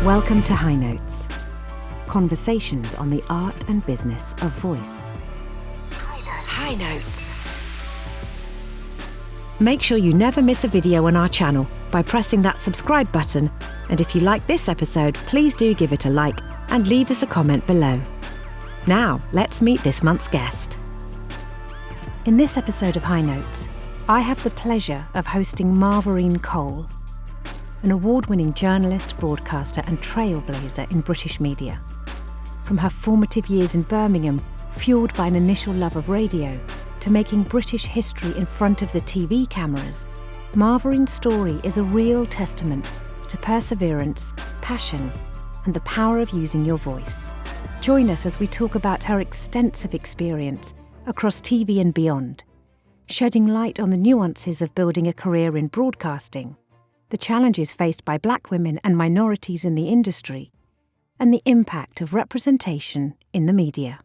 Welcome to High Notes, conversations on the art and business of voice. High Notes. Make sure you never miss a video on our channel by pressing that subscribe button, and if you like this episode, please do give it a like and leave us a comment below. Now, let's meet this month's guest. In this episode of High Notes, I have the pleasure of hosting Marverine Cole, an award-winning journalist, broadcaster and trailblazer in British media. From her formative years in Birmingham, fueled by an initial love of radio, to making British history in front of the TV cameras, Marverine's story is a real testament to perseverance, passion, and the power of using your voice. Join us as we talk about her extensive experience across TV and beyond, shedding light on the nuances of building a career in broadcasting, the challenges faced by Black women and minorities in the industry, and the impact of representation in the media.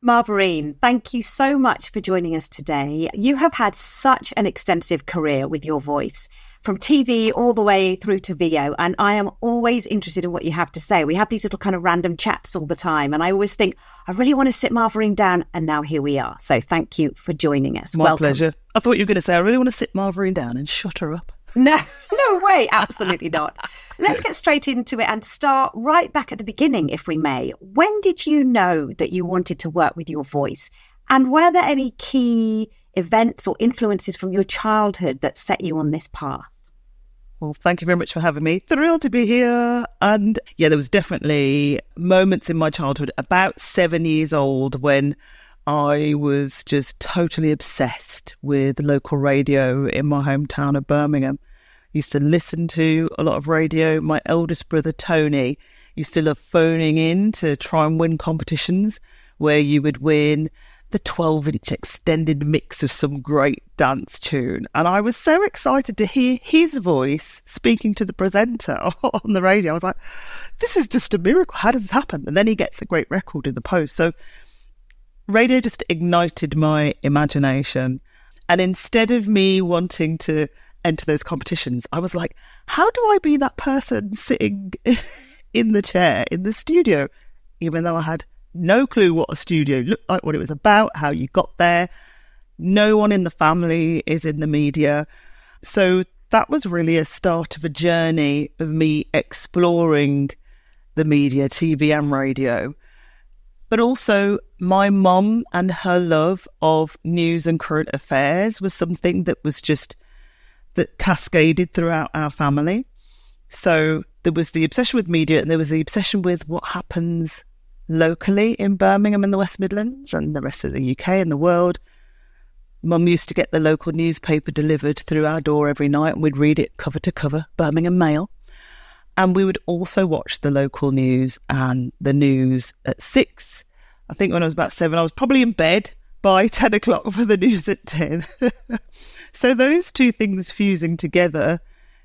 Marverine, thank you so much for joining us today. You have had such an extensive career with your voice, from TV all the way through to VO, and I am always interested in what you have to say. We have these little kind of random chats all the time, and I always think, I really want to sit Marverine down, and now here we are. So thank you for joining us. My Welcome. pleasure. I thought you were going to say, I really want to sit Marverine down and shut her up. No way, absolutely not. Let's get straight into it and start right back at the beginning, if we may. When did you know that you wanted to work with your voice? And were there any key events or influences from your childhood that set you on this path? Well, thank you very much for having me. Thrilled to be here. And yeah, there was definitely moments in my childhood, about 7 years old, when I was just totally obsessed with local radio in my hometown of Birmingham. Used to listen to a lot of radio. My eldest brother, Tony, used to love phoning in to try and win competitions where you would win the 12-inch extended mix of some great dance tune. And I was so excited to hear his voice speaking to the presenter on the radio. I was like, this is just a miracle. How does this happen? And then he gets a great record in the post. So radio just ignited my imagination. And instead of me wanting to enter those competitions, I was like, how do I be that person sitting in the chair in the studio, even though I had no clue what a studio looked like, what it was about, how you got there. No one in the family is in the media. So that was really a start of a journey of me exploring the media, TV and radio. But also my mum and her love of news and current affairs was something that was just, that cascaded throughout our family. So there was the obsession with media, and there was the obsession with what happens locally in Birmingham and the West Midlands and the rest of the UK and the world. Mum used to get the local newspaper delivered through our door every night, and we'd read it cover to cover, Birmingham Mail. And we would also watch the local news and the news at 6. I think when I was about 7, I was probably in bed by 10 o'clock for the news at 10. So those two things fusing together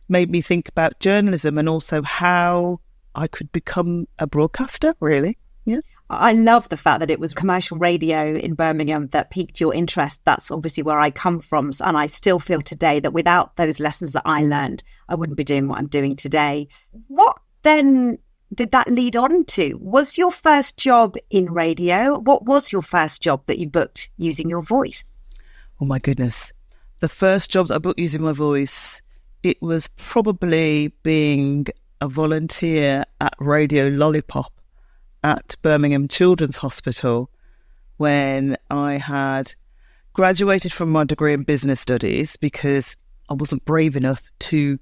made me think about journalism and also how I could become a broadcaster, really. Yeah. I love the fact that it was commercial radio in Birmingham that piqued your interest. That's obviously where I come from. And I still feel today that without those lessons that I learned, I wouldn't be doing what I'm doing today. What then did that lead on to? Was your first job in radio? What was your first job that you booked using your voice? Oh, my goodness. The first job that I booked using my voice, it was probably being a volunteer at Radio Lollipop at Birmingham Children's Hospital when I had graduated from my degree in business studies because I wasn't brave enough to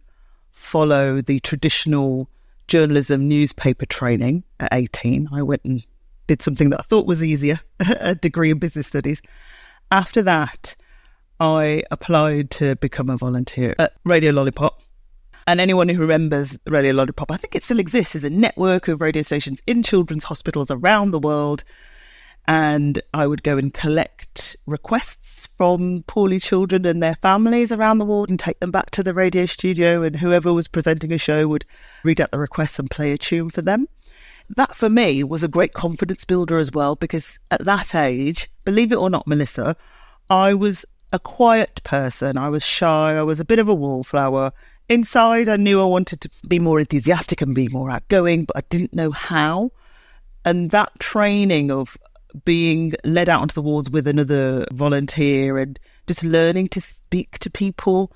follow the traditional journalism newspaper training at 18. I went and did something that I thought was easier, a degree in business studies. After that, I applied to become a volunteer at Radio Lollipop. And anyone who remembers Radio Lollipop, I think it still exists, is a network of radio stations in children's hospitals around the world. And I would go and collect requests from poorly children and their families around the world and take them back to the radio studio. And whoever was presenting a show would read out the requests and play a tune for them. That for me was a great confidence builder as well, because at that age, believe it or not, Melissa, I was a quiet person. I was shy. I was a bit of a wallflower. inside, I knew I wanted to be more enthusiastic and be more outgoing, but I didn't know how. And that training of being led out onto the wards with another volunteer and just learning to speak to people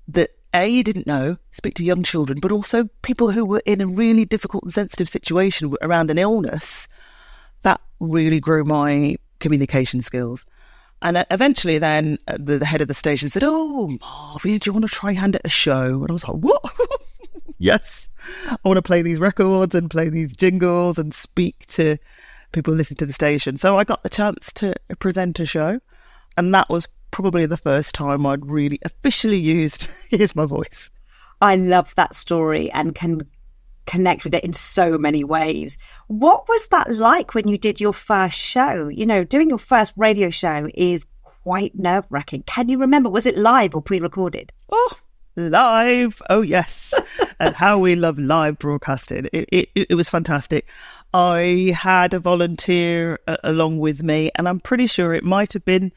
that you didn't know, speak to young children, but also people who were in a really difficult and sensitive situation around an illness, that really grew my communication skills. And eventually then the head of the station said, "Oh, Marvin, do you want to try hand at a show?" And I was like, "What?" Yes, I want to play these records and play these jingles and speak to people listening to the station. So I got the chance to present a show, and that was probably the first time I'd really officially used my voice. I love that story and can connect with it in so many ways. What was that like when you did your first show? You know, doing your first radio show is quite nerve-wracking. Can you remember, was it live or pre-recorded? Oh, live. Oh, yes. And how we love live broadcasting. It was fantastic. I had a volunteer along with me, and I'm pretty sure it might have been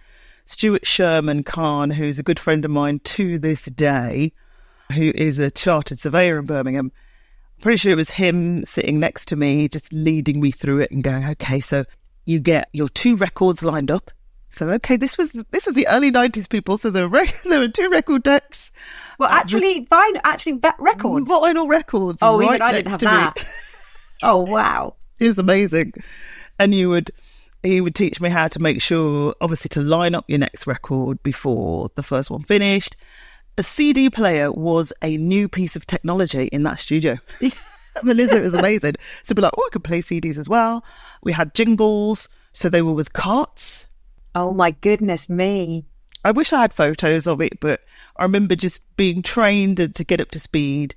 Stuart Sherman Khan, who's a good friend of mine to this day, who is a chartered surveyor in Birmingham. I'm pretty sure it was him sitting next to me, just leading me through it and going, "Okay, so you get your 2 records lined up." So, okay, this was the early 90s, people. So there were 2 record decks. Well, actually, records. Vinyl records. Oh, right even I didn't have next that. Oh, wow. It was amazing. And he would teach me how to make sure, obviously, to line up your next record before the first one finished. A CD player was a new piece of technology in that studio. Melissa, it was amazing. So be like, I could play CDs as well. We had jingles, so they were with carts. Oh my goodness me. I wish I had photos of it, but I remember just being trained to get up to speed.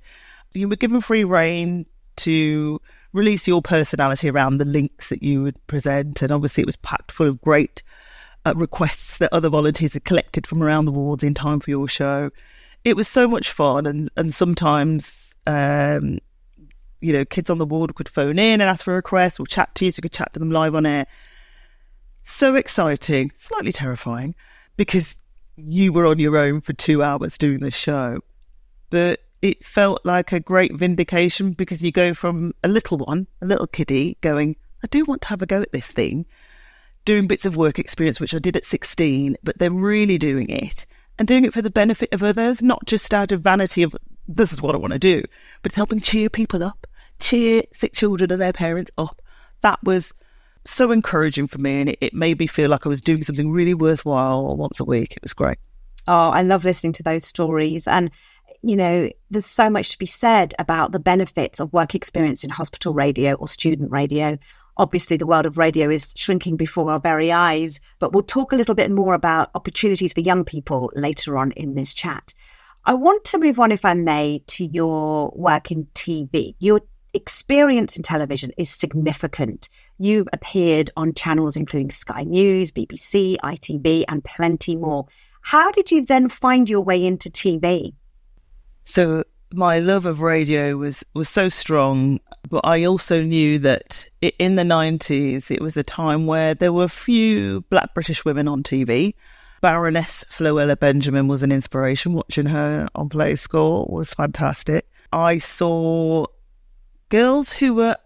You were given free rein to release your personality around the links that you would present. And obviously it was packed full of great requests that other volunteers had collected from around the wards in time for your show. It was so much fun. And sometimes, kids on the ward could phone in and ask for requests or chat to you, so you could chat to them live on air. So exciting, slightly terrifying, because you were on your own for 2 hours doing this show. But it felt like a great vindication, because you go from a little kiddie going, I do want to have a go at this thing, doing bits of work experience, which I did at 16, but then really doing it and doing it for the benefit of others, not just out of vanity of this is what I want to do, but it's helping cheer people up, cheer sick children and their parents up. That was so encouraging for me, and it made me feel like I was doing something really worthwhile once a week. It was great. Oh, I love listening to those stories. And, there's so much to be said about the benefits of work experience in hospital radio or student radio. Obviously, the world of radio is shrinking before our very eyes, but we'll talk a little bit more about opportunities for young people later on in this chat. I want to move on, if I may, to your work in TV. Your experience in television is significant. You've appeared on channels including Sky News, BBC, ITV, and plenty more. How did you then find your way into TV? So my love of radio was so strong, but I also knew that in the 90s, it was a time where there were few Black British women on TV. Baroness Floella Benjamin was an inspiration. Watching her on Play School was fantastic. I saw girls who are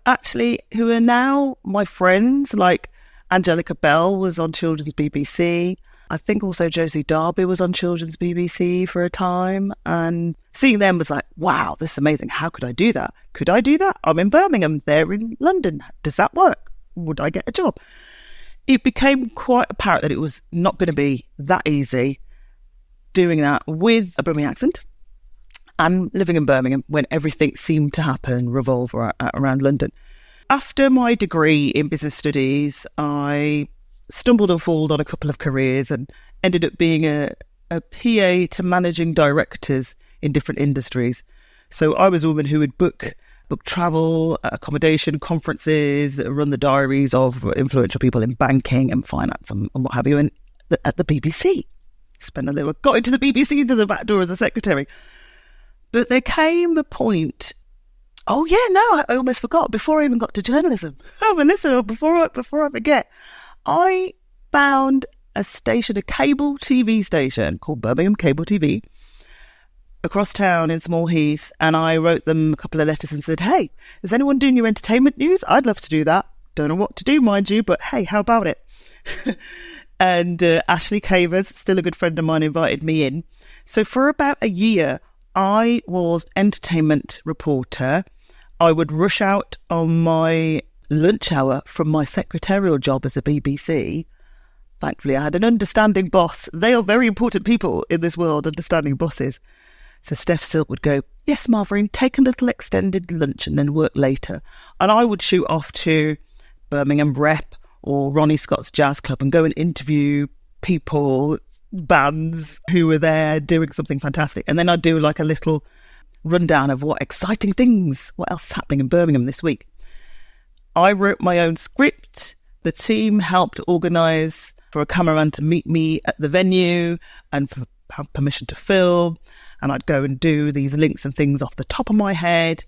now my friends, like Angelica Bell was on Children's BBC. I think also Josie Darby was on Children's BBC for a time, and seeing them was like, wow, this is amazing. How could I do that? Could I do that? I'm in Birmingham, they're in London. Does that work? Would I get a job? It became quite apparent that it was not going to be that easy doing that with a Birmingham accent and living in Birmingham when everything seemed to revolve around London. After my degree in business studies, I stumbled and fooled on a couple of careers and ended up being a PA to managing directors in different industries. So I was a woman who would book travel, accommodation, conferences, run the diaries of influential people in banking and finance and what have you. And at the BBC, got into the BBC to the back door as a secretary. But there came a point. Oh yeah, no, I almost forgot. Before I even got to journalism, before I forget, I found a cable TV station called Birmingham Cable TV. across town in Small Heath, and I wrote them a couple of letters and said, hey, is anyone doing your entertainment news? I'd love to do that. Don't know what to do, mind you, but hey, how about it? And Ashley Cavers, still a good friend of mine, invited me in. So for about a year, I was entertainment reporter. I would rush out on my lunch hour from my secretarial job as a BBC. Thankfully, I had an understanding boss. They are very important people in this world, understanding bosses. So Steph Silk would go, yes, Marverine, take a little extended lunch and then work later. And I would shoot off to Birmingham Rep or Ronnie Scott's Jazz Club and go and interview people, bands who were there doing something fantastic. And then I'd do like a little rundown of what exciting things, what else is happening in Birmingham this week. I wrote my own script. The team helped organise for a cameraman to meet me at the venue and for have permission to film. And I'd go and do these links and things off the top of my head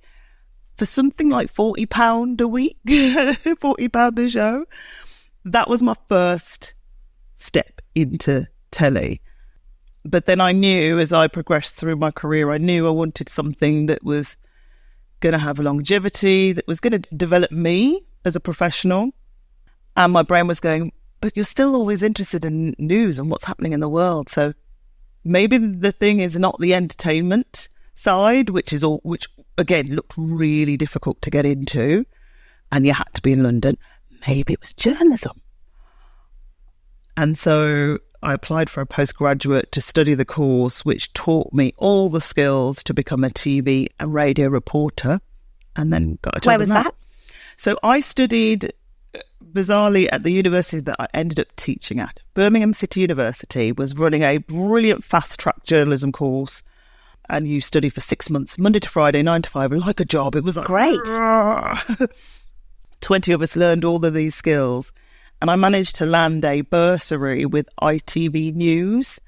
for something like £40 a week, £40 a show. That was my first step into telly. But then I knew as I progressed through my career, I knew I wanted something that was going to have longevity, that was going to develop me as a professional. And my brain was going, but you're still always interested in news and what's happening in the world. So maybe the thing is not the entertainment side, which again looked really difficult to get into, and you had to be in London. Maybe it was journalism. And so I applied for a postgraduate to study the course, which taught me all the skills to become a TV and radio reporter, and then got a job. Where was that? So I studied, bizarrely, at the university that I ended up teaching at. Birmingham City University was running a brilliant fast-track journalism course, and you study for 6 months, Monday to Friday, 9 to 5, like a job. It was like, great. 20 of us learned all of these skills. And I managed to land a bursary with ITV News.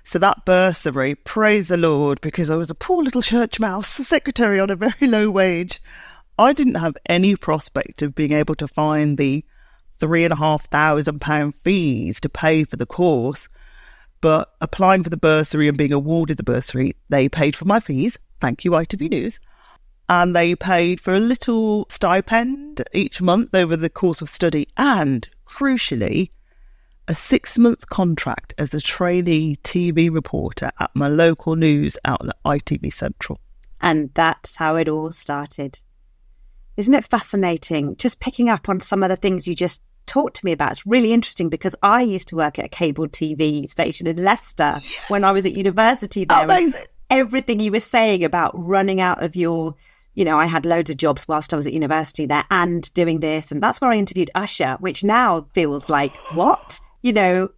So that bursary, praise the Lord, because I was a poor little church mouse, a secretary on a very low wage. I didn't have any prospect of being able to find the £3,500 fees to pay for the course. But applying for the bursary and being awarded the bursary, they paid for my fees. Thank you, ITV News. And they paid for a little stipend each month over the course of study. And crucially, a 6-month contract as a trainee TV reporter at my local news outlet, ITV Central. And that's how it all started. Isn't it fascinating? Just picking up on some of the things you just talked to me about. It's really interesting because I used to work at a cable TV station in Leicester when I was at university there. Amazing. Everything you were saying about running out of your, I had loads of jobs whilst I was at university there and doing this. And that's where I interviewed Usher, which now feels like, what? I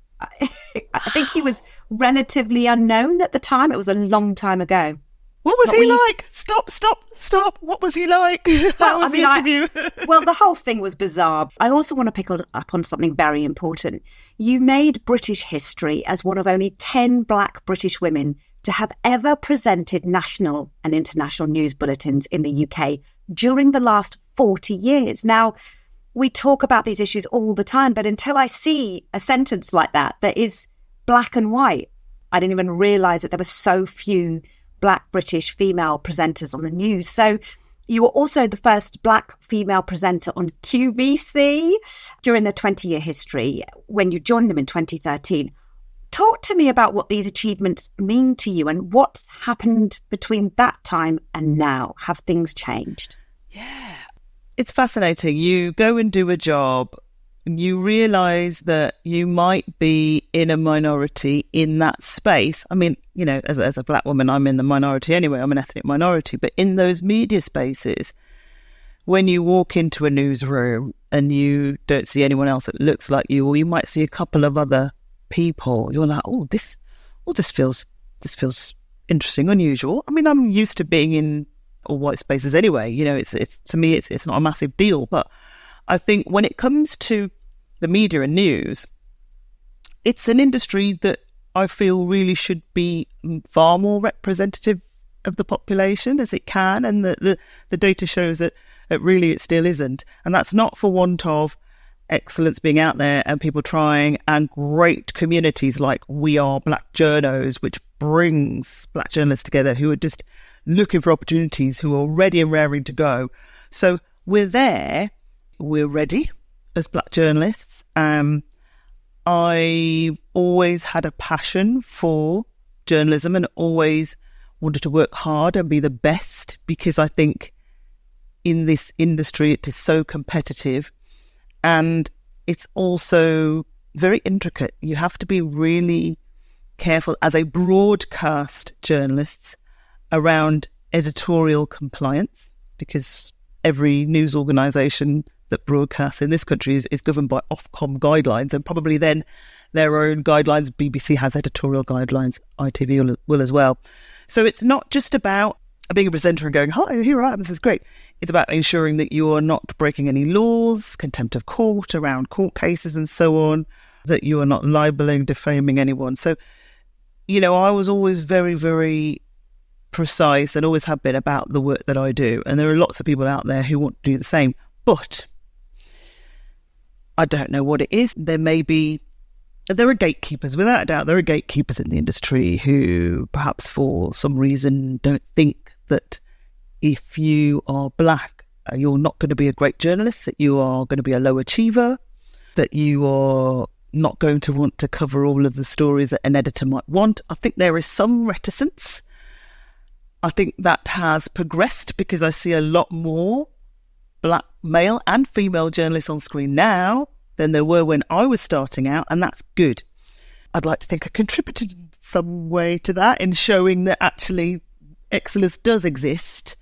think he was relatively unknown at the time. It was a long time ago. What was he like? Stop. What was he like? How was the interview? Well, the whole thing was bizarre. I also want to pick up on something very important. You made British history as one of only 10 black British women to have ever presented national and international news bulletins in the UK during the last 40 years. Now, we talk about these issues all the time, but until I see a sentence like that is black and white, I didn't even realise that there were so few black British female presenters on the news. So you were also the first black female presenter on QVC during the 20-year history when you joined them in 2013. Talk to me about what these achievements mean to you and what's happened between that time and now. Have things changed? Yeah, it's fascinating. You go and do a job and you realise that you might be in a minority in that space. I mean, as a black woman, I'm in the minority anyway. I'm an ethnic minority. But in those media spaces, when you walk into a newsroom and you don't see anyone else that looks like you, or you might see a couple of other people, you're like, this feels interesting, unusual. I mean, I'm used to being in all white spaces anyway. It's to me, it's not a massive deal. But I think when it comes to the media and news, it's an industry that I feel really should be far more representative of the population as it can, and the data shows that really it still isn't. And that's not for want of excellence being out there and people trying, and great communities like We Are Black Journos, which brings Black journalists together who are just looking for opportunities, who are ready and raring to go. So we're there, we're ready as Black journalists. I always had a passion for journalism and always wanted to work hard and be the best, because I think in this industry it is so competitive and it's also very intricate. You have to be really careful as a broadcast journalist around editorial compliance, because every news organisation that broadcasts in this country is governed by Ofcom guidelines, and probably then their own guidelines. BBC has editorial guidelines, ITV will as well. So it's not just about being a presenter and going, hi, here I am, this is great. It's about ensuring that you are not breaking any laws, contempt of court, around court cases and so on, that you are not libeling, defaming anyone. So, you know, I was always very, very precise and always have been about the work that I do. And there are lots of people out there who want to do the same. But I don't know what it is. There are gatekeepers, without a doubt. There are gatekeepers in the industry who perhaps for some reason don't think that if you are Black, you're not going to be a great journalist, that you are going to be a low achiever, that you are not going to want to cover all of the stories that an editor might want. I think there is some reticence. I think that has progressed because I see a lot more Black male and female journalists on screen now than there were when I was starting out, and that's good. I'd like to think I contributed in some way to that, in showing that actually excellence does exist.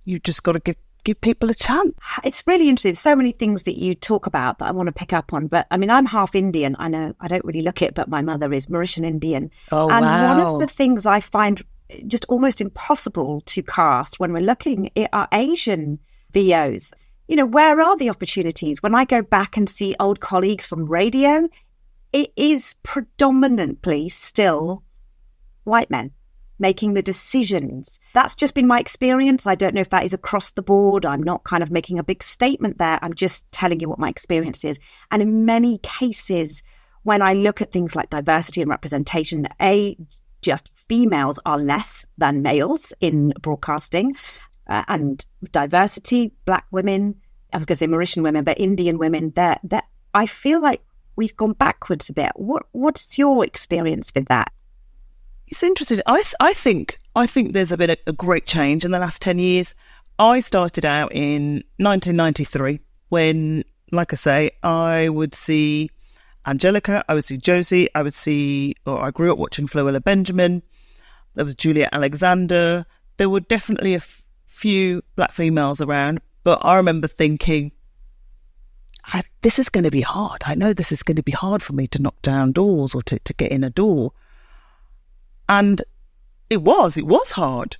You've just got to give people a chance. It's really interesting. There's so many things that you talk about that I want to pick up on. But I mean, I'm half Indian. I know I don't really look it, but my mother is Mauritian Indian. Oh, and wow. one of the things I find just almost impossible to cast when we're looking at our Asian VOs. You know, where are the opportunities? When I go back and see old colleagues from radio, it is predominantly still white men making the decisions. That's just been my experience. I don't know if that is across the board. I'm not kind of making a big statement there. I'm just telling you what my experience is. And in many cases, when I look at things like diversity and representation, just females are less than males in broadcasting. And diversity, Black women, I was going to say Mauritian women, but Indian women, I feel like we've gone backwards a bit. What's your experience with that? It's interesting. I think there's been a great change in the last 10 years. I started out in 1993 when, like I say, I would see Angelica, I would see Josie, I grew up watching Floella Benjamin. There was Julia Alexander. There were definitely a few Black females around, but I remember thinking, this is going to be hard. I know this is going to be hard for me to knock down doors or to get in a door. And it was hard.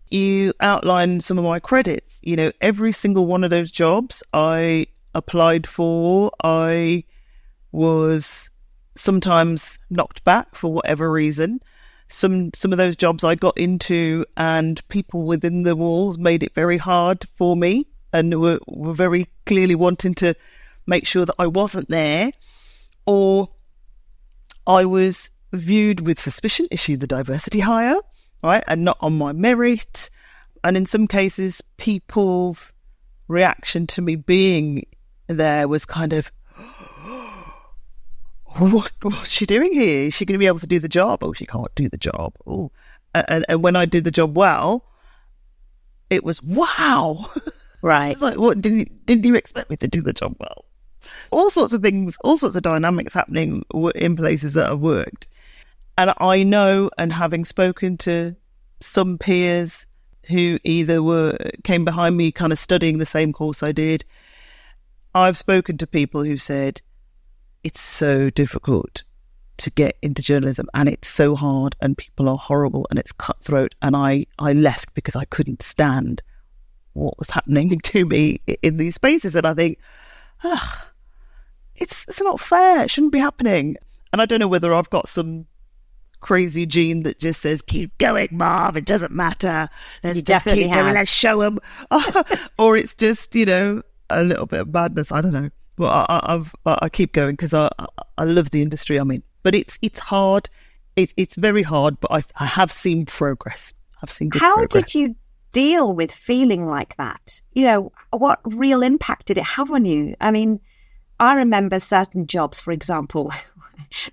You outlined some of my credits. You know, every single one of those jobs I applied for, I was sometimes knocked back for whatever reason. Some of those jobs I got into and people within the walls made it very hard for me and were very clearly wanting to make sure that I wasn't there, or I was viewed with suspicion. Is she the diversity hire? Right, and not on my merit. And in some cases, people's reaction to me being there was kind of, what's she doing here? Is she going to be able to do the job? Oh, she can't do the job. Oh, and when I did the job well, it was wow. Right. It's like, what didn't you expect me to do the job well? All sorts of things, all sorts of dynamics happening in places that I've worked. And I know, and having spoken to some peers who either came behind me kind of studying the same course I did, I've spoken to people who said, it's so difficult to get into journalism and it's so hard and people are horrible and it's cutthroat. And I left because I couldn't stand what was happening to me in these spaces. And I think, it's not fair. It shouldn't be happening. And I don't know whether I've got some crazy gene that just says, keep going, Marv, it doesn't matter. Let's just keep going, let's show them. Or it's just, a little bit of madness. I don't know. But I keep going because I love the industry I'm in. But it's hard. It's very hard, but I have seen progress. I've seen good progress. How did you deal with feeling like that? You know, what real impact did it have on you? I mean, I remember certain jobs, for example,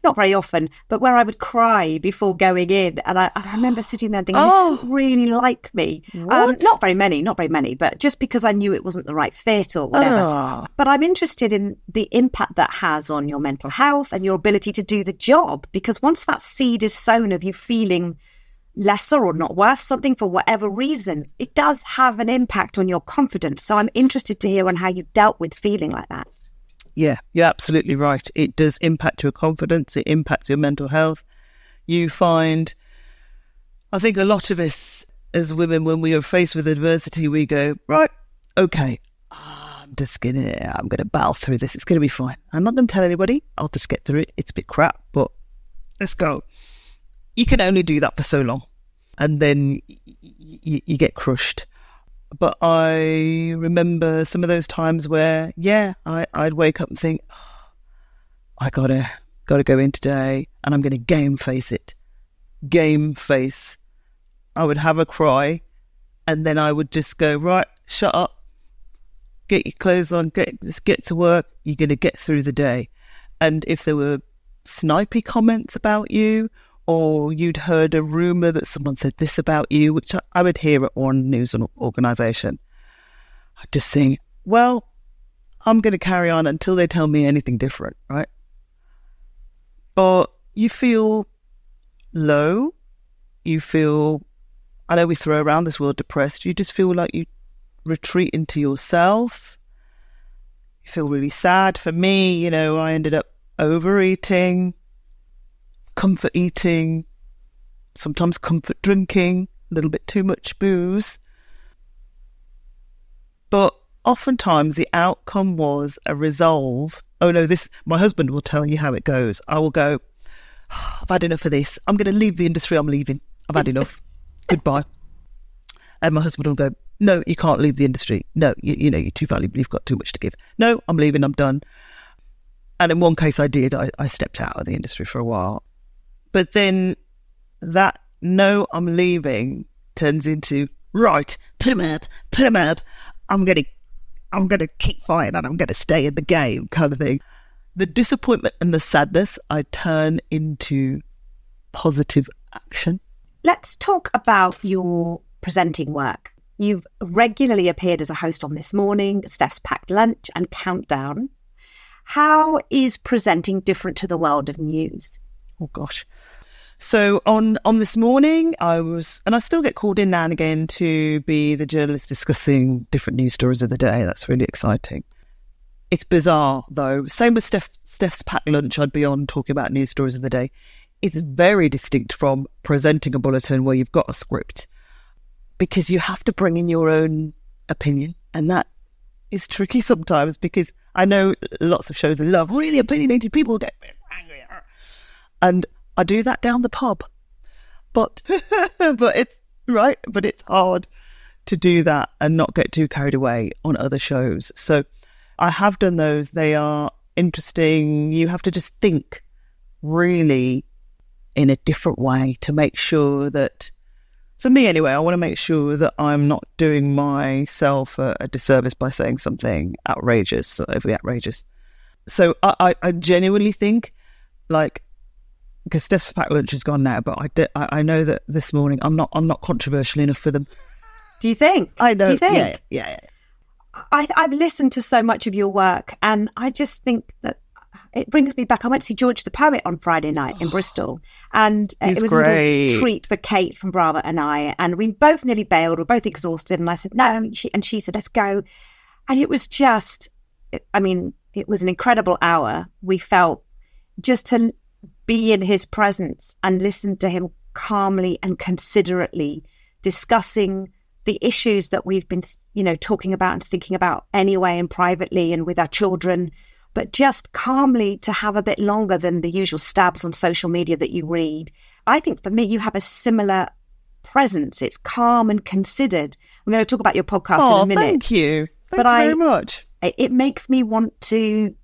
not very often, but where I would cry before going in. And I remember sitting there thinking, this isn't really like me. Not very many, but just because I knew it wasn't the right fit or whatever. But I'm interested in the impact that has on your mental health and your ability to do the job, because once that seed is sown of you feeling lesser or not worth something for whatever reason, it does have an impact on your confidence. So I'm interested to hear on how you dealt with feeling like that. Yeah, you're absolutely right. It does impact your confidence. It impacts your mental health. You find, I think a lot of us as women, when we are faced with adversity, we go, right, okay, I'm going to battle through this. It's going to be fine. I'm not going to tell anybody. I'll just get through it. It's a bit crap, but let's go. You can only do that for so long. And then you get crushed. But I remember some of those times where, I'd wake up and think, I gotta go in today and I'm going to game face it. Game face. I would have a cry and then I would just go, right, shut up, get your clothes on, just get to work. You're going to get through the day. And if there were snipey comments about you, or you'd heard a rumour that someone said this about you, which I would hear at one news organisation, I'd just think, well, I'm going to carry on until they tell me anything different, right? But you feel low. You feel, I know we throw around this word depressed. You just feel like you retreat into yourself. You feel really sad. For me, I ended up overeating, comfort eating, sometimes comfort drinking, a little bit too much booze. But oftentimes the outcome was a resolve. Oh no, my husband will tell you how it goes. I will go, I've had enough of this. I'm going to leave the industry. I'm leaving. I've had enough. Goodbye. And my husband will go, no, you can't leave the industry. No, you're too valuable. You've got too much to give. No, I'm leaving. I'm done. And in one case I did. I stepped out of the industry for a while. But then that no, I'm leaving turns into, right, put him up. I'm gonna keep fighting and I'm gonna stay in the game, kind of thing. The disappointment and the sadness I turn into positive action. Let's talk about your presenting work. You've regularly appeared as a host on This Morning, Steph's Packed Lunch and Countdown. How is presenting different to the world of news? Oh gosh. So on This Morning, and I still get called in now and again to be the journalist discussing different news stories of the day. That's really exciting. It's bizarre though. Same with Steph's Packed Lunch. I'd be on talking about news stories of the day. It's very distinct from presenting a bulletin where you've got a script, because you have to bring in your own opinion. And that is tricky sometimes, because I know lots of shows that love really opinionated people get angry. And I do that down the pub. But it's hard to do that and not get too carried away on other shows. So I have done those. They are interesting. You have to just think really in a different way to make sure that, for me anyway, I want to make sure that I'm not doing myself a disservice by saying something outrageous, overly outrageous. So I genuinely think, like, because Steph's Packed Lunch is gone now, but I know that This Morning I'm not controversial enough for them. Do you think? I know. Do you think? Yeah. I've listened to so much of your work, and I just think that it brings me back. I went to see George the Poet on Friday night in Bristol, and it was great. A little treat for Kate from BRAVA and I, and we both nearly bailed. We were both exhausted, and I said no, and she said let's go, and it was just, it was an incredible hour. We felt just to be in his presence and listen to him calmly and considerately discussing the issues that we've been, talking about and thinking about anyway, and privately and with our children, but just calmly to have a bit longer than the usual stabs on social media that you read. I think for me, you have a similar presence. It's calm and considered. I'm going to talk about your podcast in a minute. Thank you. Thank you very much. it makes me want to,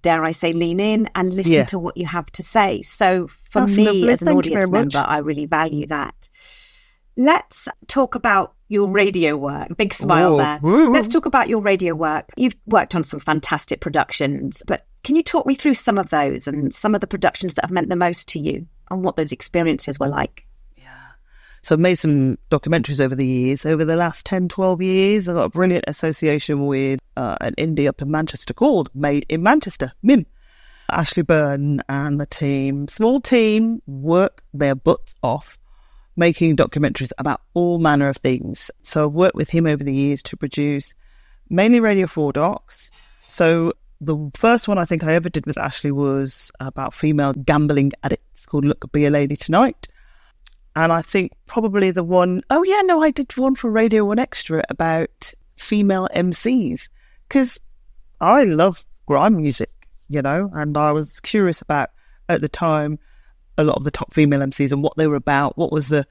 dare I say, lean in and listen to what you have to say. So for That's me, lovely. as an Thank you audience very much. member, I really value that. Let's talk about your radio work. Big smile there. Woo. Let's talk about your radio work. You've worked on some fantastic productions, but can you talk me through some of those and some of the productions that have meant the most to you and what those experiences were like? So I've made some documentaries over the years. Over the last 10, 12 years, I've got a brilliant association with an indie up in Manchester called Made in Manchester, MIM. Ashley Byrne and the team, small team, work their butts off making documentaries about all manner of things. So I've worked with him over the years to produce mainly Radio 4 docs. So the first one I think I ever did with Ashley was about female gambling addicts called Look, Be a Lady Tonight. And I think probably the one, I did one for Radio 1 Extra about female MCs, because I love grime music, and I was curious about, at the time, a lot of the top female MCs and what they were about. What was their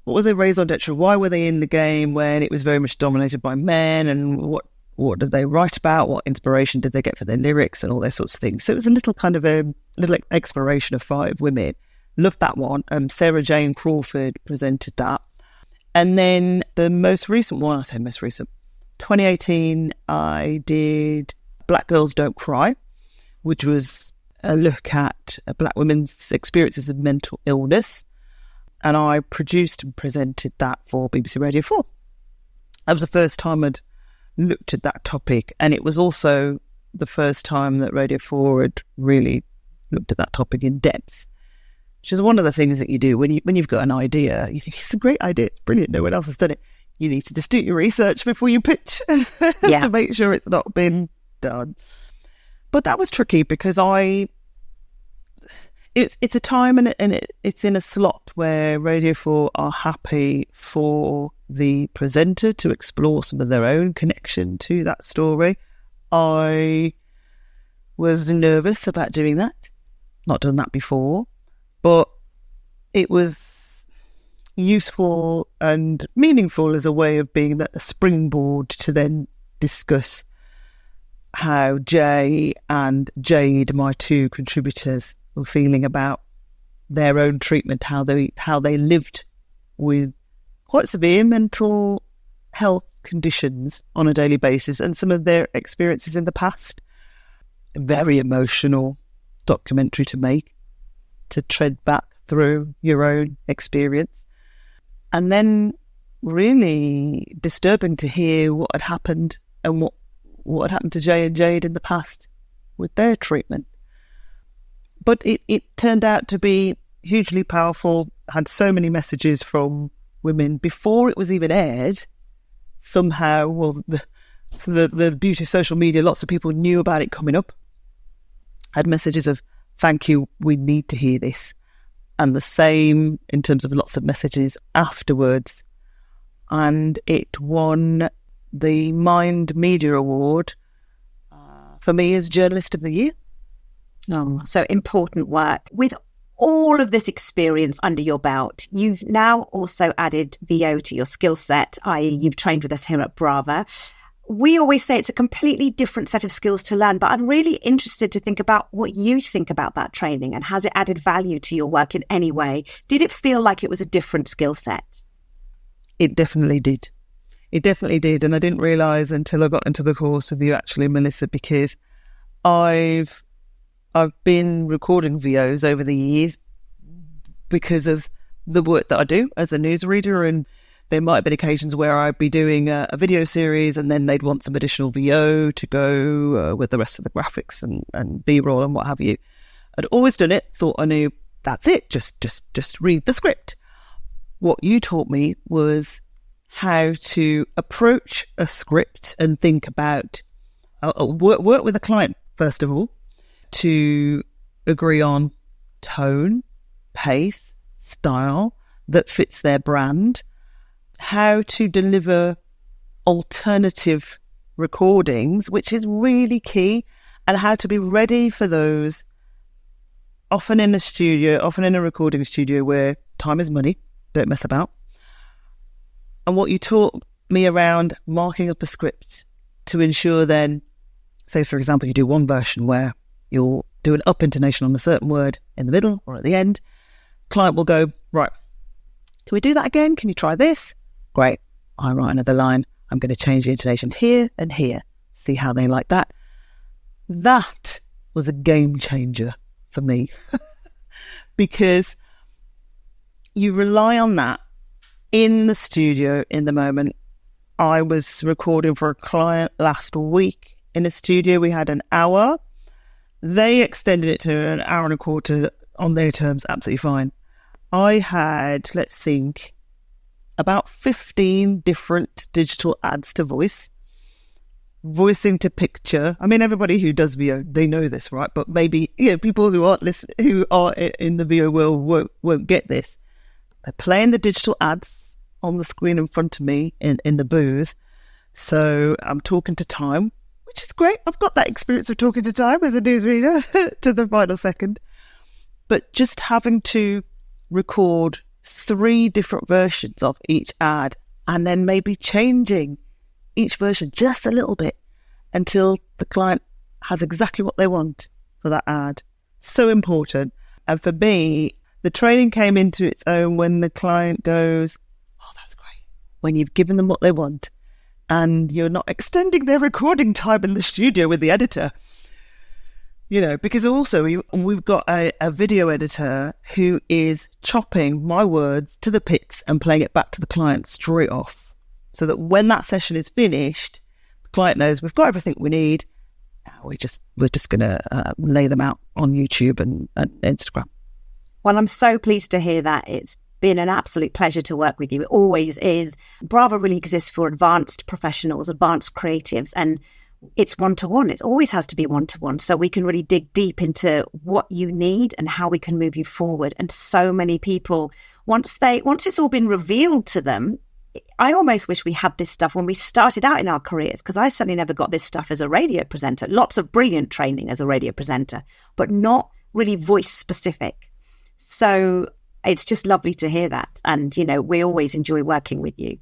raison d'etre? Why were they in the game when it was very much dominated by men? And what did they write about? What inspiration did they get for their lyrics and all those sorts of things? So it was a little kind of a little exploration of 5 women. Loved that one. Sarah Jane Crawford presented that. And then the most recent one, 2018, I did Black Girls Don't Cry, which was a look at Black women's experiences of mental illness. And I produced and presented that for BBC Radio 4. That was the first time I'd looked at that topic. And it was also the first time that Radio 4 had really looked at that topic in depth. Which is one of the things that you do when you've got an idea. You think it's a great idea, it's brilliant, no one else has done it. You need to just do your research before you pitch to make sure it's not been done. But that was tricky because it's a time and it's in a slot where Radio 4 are happy for the presenter to explore some of their own connection to that story. I was nervous about doing that. Not done that before. But it was useful and meaningful as a way of being a springboard to then discuss how Jay and Jade, my 2 contributors, were feeling about their own treatment, how they lived with quite severe mental health conditions on a daily basis and some of their experiences in the past. A very emotional documentary to make, to tread back through your own experience. And then really disturbing to hear what had happened and what had happened to Jay and Jade in the past with their treatment. But it turned out to be hugely powerful, had so many messages from women before it was even aired. Somehow, the beauty of social media, lots of people knew about it coming up, had messages of, thank you, we need to hear this. And the same in terms of lots of messages afterwards. And it won the Mind Media Award for me as Journalist of the Year. Oh, so important work. With all of this experience under your belt, you've now also added VO to your skill set, i.e. you've trained with us here at BRAVA. We always say it's a completely different set of skills to learn, but I'm really interested to think about what you think about that training and has it added value to your work in any way? Did it feel like it was a different skill set? It definitely did. It definitely did. And I didn't realise until I got into the course with you actually, Melissa, because I've been recording VOs over the years because of the work that I do as a newsreader, and there might have been occasions where I'd be doing a video series and then they'd want some additional VO to go with the rest of the graphics and B-roll and what have you. I'd always done it, thought I knew, that's it, just read the script. What you taught me was how to approach a script and think about, work with a client, first of all, to agree on tone, pace, style that fits their brand, how to deliver alternative recordings, which is really key, and how to be ready for those, often in a recording studio where time is money, don't mess about. And what you taught me around marking up a script to ensure then Say, for example, you do one version where you'll do an up intonation on a certain word in the middle or at the end. Client will go, right, can we do that again? Can you try this? Great. I write another line. I'm going to change the intonation here and here. See how they like that. That was a game changer for me because you rely on that in the studio in the moment. I was recording for a client last week in a studio. We had an hour. They extended it to an hour and a quarter on their terms, absolutely fine. I had, let's think, about 15 different digital ads to voicing to picture. I mean, everybody who does VO, they know this, right? But maybe, people who aren't who are in the VO world won't get this. They're playing the digital ads on the screen in front of me in the booth. So I'm talking to time, which is great. I've got that experience of talking to time with a newsreader to the final second. But just having to record 3 different versions of each ad and then maybe changing each version just a little bit until the client has exactly what they want for that ad. So important. And for me, the training came into its own when the client goes, oh, that's great. When you've given them what they want and you're not extending their recording time in the studio with the editor. Because also we've got a video editor who is chopping my words to the bits and playing it back to the client straight off. So that when that session is finished, the client knows we've got everything we need. Now we're just going to lay them out on YouTube and Instagram. Well, I'm so pleased to hear that. It's been an absolute pleasure to work with you. It always is. BRAVA really exists for advanced professionals, advanced creatives, and it's one-to-one. It always has to be one-to-one, so we can really dig deep into what you need and how we can move you forward. And so many people, once it's all been revealed to them, I almost wish we had this stuff when we started out in our careers, because I certainly never got this stuff as a radio presenter. Lots of brilliant training as a radio presenter, but not really voice specific. So it's just lovely to hear that. And, we always enjoy working with you.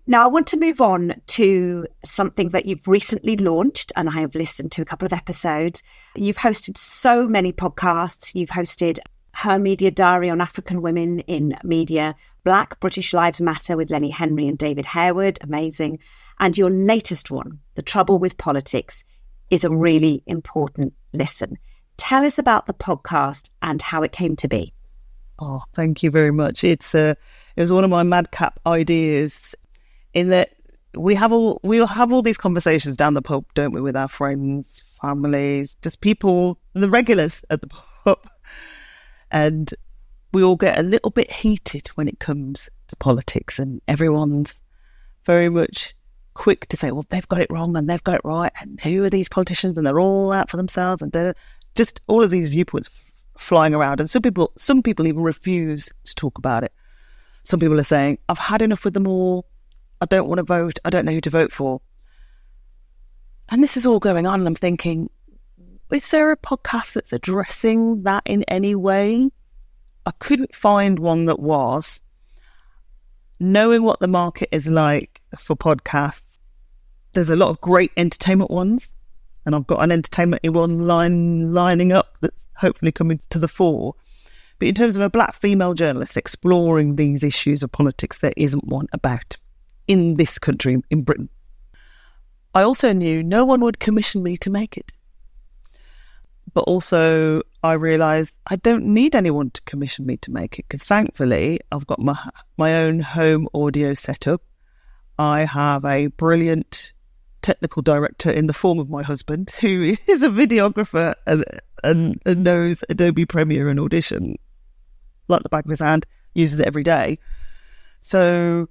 Now, I want to move on to something that you've recently launched, and I have listened to a couple of episodes. You've hosted so many podcasts. You've hosted Her Media Diary on African Women in Media, Black British Lives Matter with Lenny Henry and David Harewood, amazing. And your latest one, The Trouble with Politics, is a really important listen. Tell us about the podcast and how it came to be. Oh, thank you very much. It was one of my madcap ideas, in that we have all these conversations down the pub, don't we, with our friends, families, just people, the regulars at the pub. And we all get a little bit heated when it comes to politics, and everyone's very much quick to say, well, they've got it wrong and they've got it right, and who are these politicians, and they're all out for themselves, and just all of these viewpoints flying around. And some people even refuse to talk about it. Some people are saying, I've had enough with them all. I don't want to vote. I don't know who to vote for. And this is all going on, and I'm thinking, is there a podcast that's addressing that in any way? I couldn't find one that was. Knowing what the market is like for podcasts, there's a lot of great entertainment ones, and I've got an entertainment one lining up that's hopefully coming to the fore. But in terms of a black female journalist exploring these issues of politics, there isn't one about in this country, in Britain. I also knew no one would commission me to make it. But also I realised I don't need anyone to commission me to make it, because thankfully I've got my own home audio setup. I have a brilliant technical director in the form of my husband, who is a videographer and knows Adobe Premiere and Audition like the back of his hand, uses it every day. So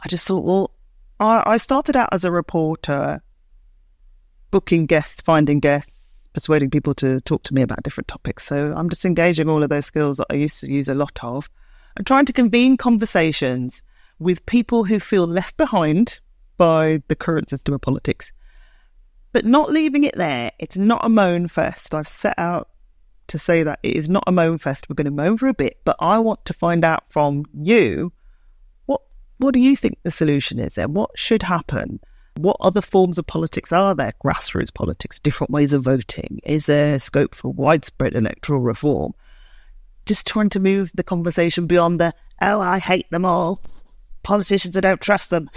I just thought, well, I started out as a reporter, booking guests, finding guests, persuading people to talk to me about different topics. So I'm just engaging all of those skills that I used to use a lot of, and trying to convene conversations with people who feel left behind by the current system of politics, but not leaving it there. It's not a moan fest. I've set out to say that it is not a moan fest. We're going to moan for a bit, but I want to find out from you, what do you think the solution is there? What should happen? What other forms of politics are there? Grassroots politics, different ways of voting. Is there scope for widespread electoral reform? Just trying to move the conversation beyond the, oh, I hate them all. Politicians, I don't trust them.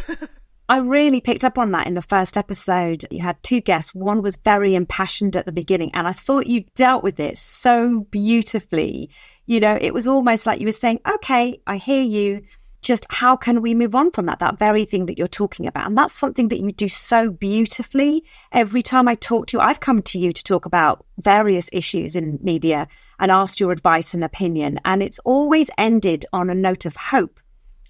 I really picked up on that in the first episode. You had two guests. One was very impassioned at the beginning, and I thought you dealt with it so beautifully. You know, it was almost like you were saying, okay, I hear you. Just how can we move on from that? That very thing that you're talking about. And that's something that you do so beautifully. Every time I talk to you, I've come to you to talk about various issues in media and asked your advice and opinion. And it's always ended on a note of hope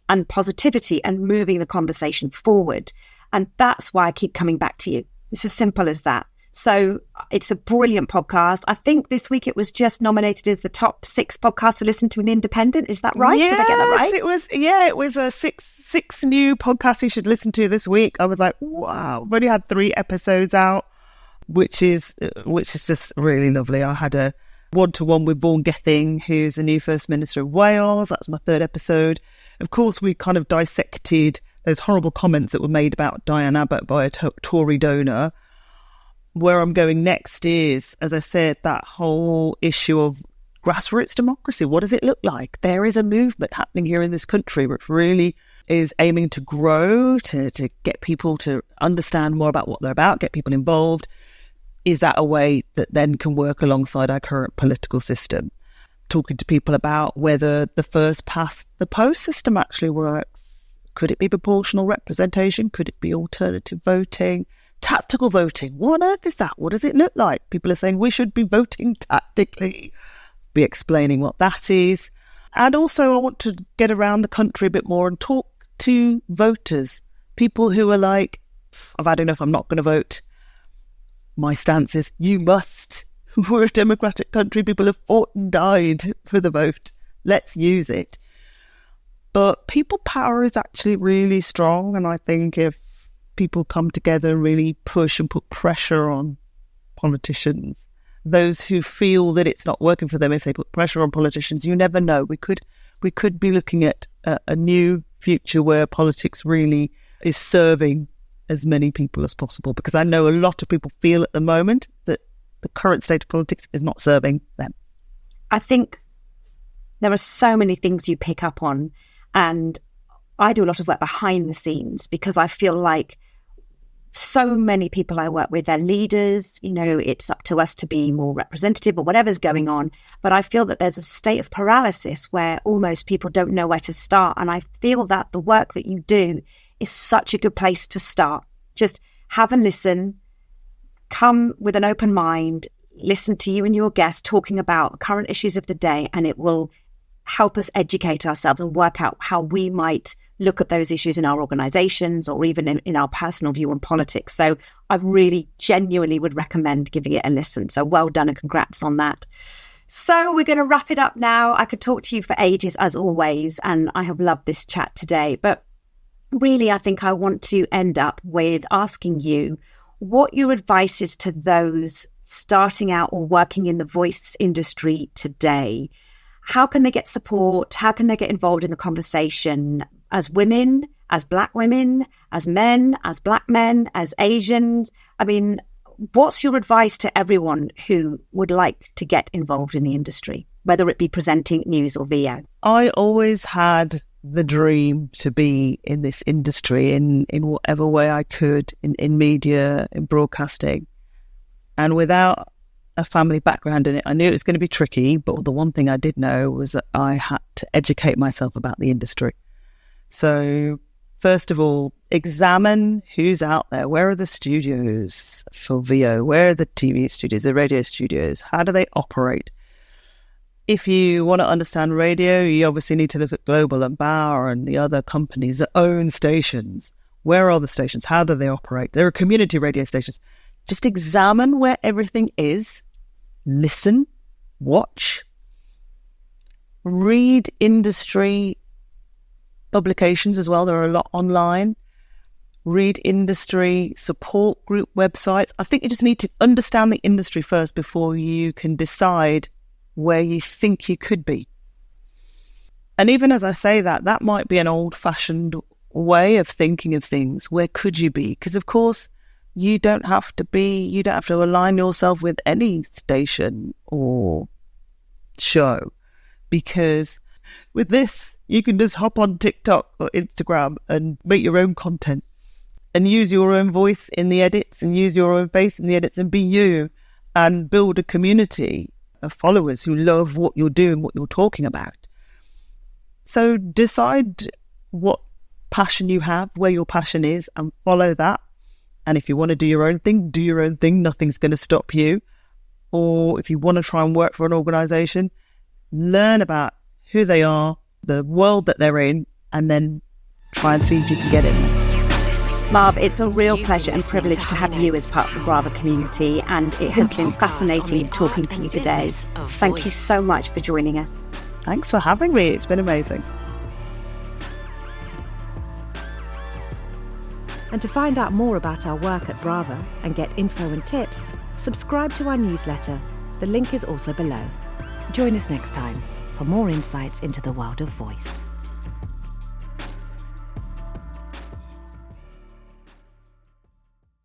and positivity and moving the conversation forward. And that's why I keep coming back to you. It's as simple as that. So it's a brilliant podcast. I think this week it was just nominated as the top 6 podcasts to listen to in the Independent. Is that right? Yes, did I get that right? It was a six new podcasts you should listen to this week. I was like, wow. I've only had 3 episodes out, which is just really lovely. I had a one-to-one with Vaughan Gething, who's the new First Minister of Wales. That's my 3rd episode. Of course, we kind of dissected those horrible comments that were made about Diane Abbott by a Tory donor. Where I'm going next is, as I said, that whole issue of grassroots democracy. What does it look like? There is a movement happening here in this country which really is aiming to grow, to get people to understand more about what they're about, get people involved. Is that a way that then can work alongside our current political system? Talking to people about whether the first past the post system actually works. Could it be proportional representation? Could it be alternative voting? Tactical voting. What on earth is that? What does it look like? People are saying we should be voting tactically. Be explaining what that is. And also I want to get around the country a bit more and talk to voters. People who are like, I've had enough, I'm not going to vote. My stance is, you must. We're a democratic country. People have fought and died for the vote. Let's use it. But people power is actually really strong. And I think if people come together and really push and put pressure on politicians, those who feel that it's not working for them, if they put pressure on politicians, you never know. We could be looking at a new future where politics really is serving as many people as possible, because I know a lot of people feel at the moment that the current state of politics is not serving them. I think there are so many things you pick up on, and I do a lot of work behind the scenes because I feel like so many people I work with, they're leaders, you know, it's up to us to be more representative or whatever's going on. But I feel that there's a state of paralysis where almost people don't know where to start. And I feel that the work that you do is such a good place to start. Just have a listen, come with an open mind, listen to you and your guests talking about current issues of the day, and it will help us educate ourselves and work out how we might look at those issues in our organisations or even in our personal view on politics. So I really genuinely would recommend giving it a listen. So well done and congrats on that. So we're going to wrap it up now. I could talk to you for ages as always, and I have loved this chat today. But really, I think I want to end up with asking you what your advice is to those starting out or working in the voice industry today. How can they get support? How can they get involved in the conversation as women, as Black women, as men, as Black men, as Asians? I mean, what's your advice to everyone who would like to get involved in the industry, whether it be presenting news or VO? I always had the dream to be in this industry in whatever way I could, in media, in broadcasting. And without a family background in it, I knew it was going to be tricky, but the one thing I did know was that I had to educate myself about the industry. So first of all, examine who's out there. Where are the studios for VO? Where are the TV studios, the radio studios? How do they operate? If you want to understand radio, you obviously need to look at Global and Bauer and the other companies that own stations. Where are the stations? How do they operate? There are community radio stations. Just examine where everything is. Listen, watch, read industry publications as well. There are a lot online. Read industry support group websites. I think you just need to understand the industry first before you can decide where you think you could be. And even as I say that, that might be an old-fashioned way of thinking of things. Where could you be? Because, of course, you don't have to align yourself with any station or show, because with this, you can just hop on TikTok or Instagram and make your own content and use your own voice in the edits and use your own face in the edits and be you and build a community of followers who love what you're doing, what you're talking about. So decide what passion you have, where your passion is, and follow that. And if you want to do your own thing, do your own thing. Nothing's going to stop you. Or if you want to try and work for an organisation, learn about who they are, the world that they're in, and then try and see if you can get in. Marv, it's a real pleasure and privilege to have you as part of the BRAVA community, and it has been fascinating talking to you today. Thank you so much for joining us. Thanks for having me. It's been amazing. And to find out more about our work at BRAVA and get info and tips, subscribe to our newsletter. The link is also below. Join us next time for more insights into the world of voice.